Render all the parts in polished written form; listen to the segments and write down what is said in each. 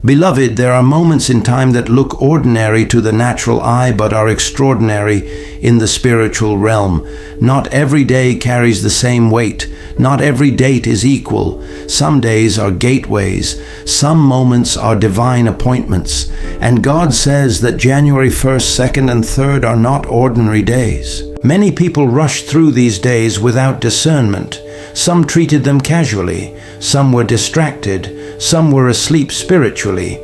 Beloved, there are moments in time that look ordinary to the natural eye but are extraordinary in the spiritual realm. Not every day carries the same weight. Not every date is equal. Some days are gateways. Some moments are divine appointments. And God says that January 1st, 2nd, and 3rd are not ordinary days. Many people rush through these days without discernment. Some treated them casually. Some were distracted. Some were asleep spiritually.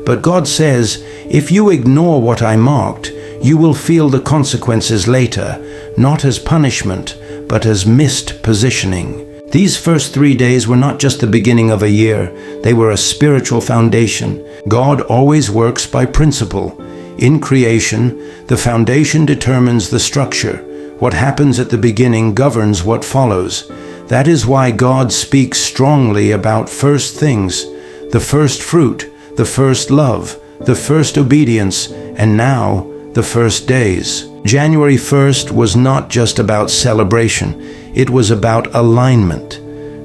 But God says, if you ignore what I marked, you will feel the consequences later, not as punishment, but as missed positioning. These first 3 days were not just the beginning of a year. They were a spiritual foundation. God always works by principle. In creation, the foundation determines the structure. What happens at the beginning governs what follows. That is why God speaks strongly about first things, the first fruit, the first love, the first obedience, and now the first days. January 1st was not just about celebration, it was about alignment.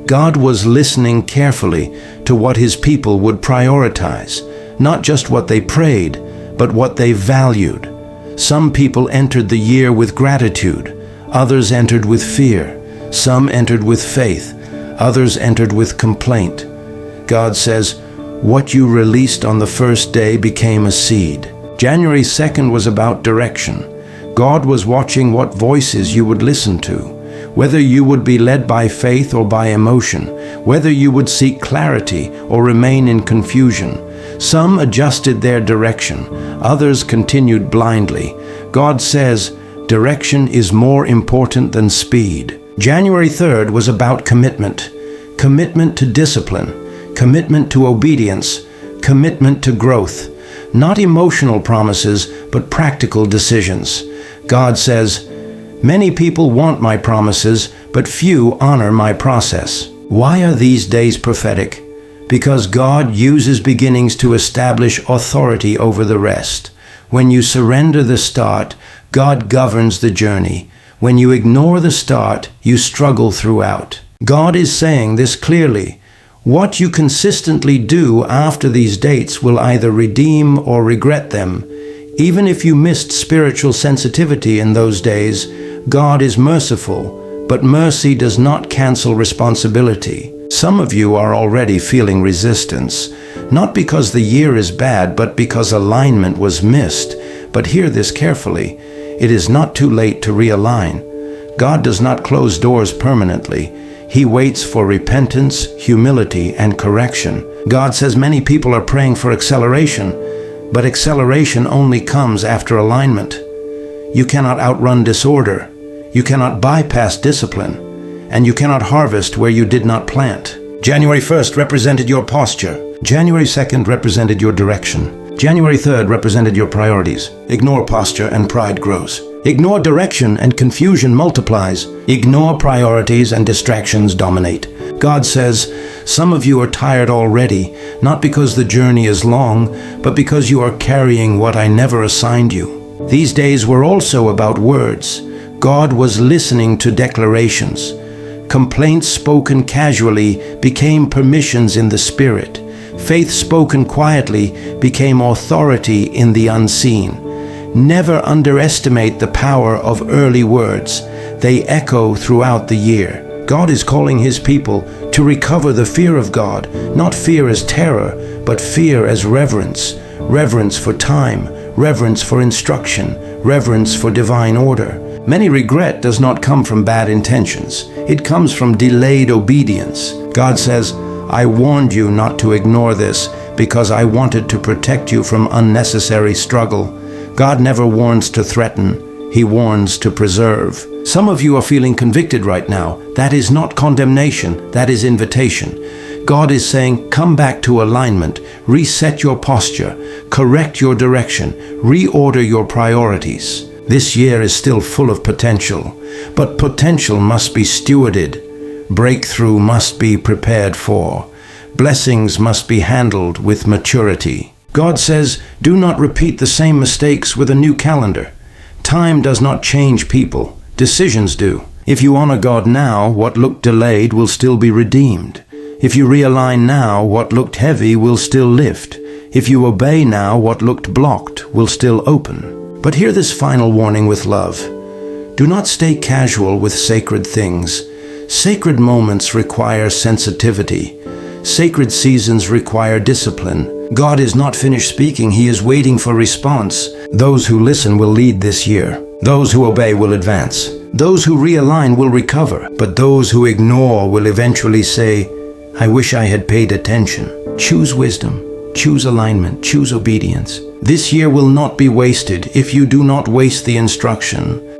God was listening carefully to what His people would prioritize, not just what they prayed, but what they valued. Some people entered the year with gratitude, others entered with fear. Some entered with faith, others entered with complaint. God says, what you released on the first day became a seed. January 2nd was about direction. God was watching what voices you would listen to, whether you would be led by faith or by emotion, whether you would seek clarity or remain in confusion. Some adjusted their direction, others continued blindly. God says, direction is more important than speed. January 3rd was about commitment. Commitment to discipline, commitment to obedience, commitment to growth. Not emotional promises, but practical decisions. God says, many people want my promises, but few honor my process. Why are these days prophetic? Because God uses beginnings to establish authority over the rest. When you surrender the start, God governs the journey. When you ignore the start, you struggle throughout. God is saying this clearly. What you consistently do after these dates will either redeem or regret them. Even if you missed spiritual sensitivity in those days, God is merciful, but mercy does not cancel responsibility. Some of you are already feeling resistance, not because the year is bad, but because alignment was missed. But hear this carefully. It is not too late to realign. God does not close doors permanently. He waits for repentance, humility, and correction. God says many people are praying for acceleration, but acceleration only comes after alignment. You cannot outrun disorder. You cannot bypass discipline. And you cannot harvest where you did not plant. January 1st represented your posture. January 2nd represented your direction. January 3rd represented your priorities. Ignore posture and pride grows. Ignore direction and confusion multiplies. Ignore priorities and distractions dominate. God says, some of you are tired already, not because the journey is long, but because you are carrying what I never assigned you. These days were also about words. God was listening to declarations. Complaints spoken casually became permissions in the spirit. Faith spoken quietly became authority in the unseen. Never underestimate the power of early words. They echo throughout the year. God is calling His people to recover the fear of God, not fear as terror, but fear as reverence. Reverence for time, reverence for instruction, reverence for divine order. Many regret does not come from bad intentions. It comes from delayed obedience. God says, I warned you not to ignore this because I wanted to protect you from unnecessary struggle. God never warns to threaten. He warns to preserve. Some of you are feeling convicted right now. That is not condemnation. That is invitation. God is saying, come back to alignment. Reset your posture. Correct your direction. Reorder your priorities. This year is still full of potential, but potential must be stewarded. Breakthrough must be prepared for. Blessings must be handled with maturity. God says, do not repeat the same mistakes with a new calendar. Time does not change people. Decisions do. If you honor God now, what looked delayed will still be redeemed. If you realign now, what looked heavy will still lift. If you obey now, what looked blocked will still open. But hear this final warning with love. Do not stay casual with sacred things. Sacred moments require sensitivity. Sacred seasons require discipline. God is not finished speaking. He is waiting for response. Those who listen will lead this year. Those who obey will advance. Those who realign will recover. But those who ignore will eventually say, I wish I had paid attention. Choose wisdom. Choose alignment. Choose obedience. This year will not be wasted if you do not waste the instruction.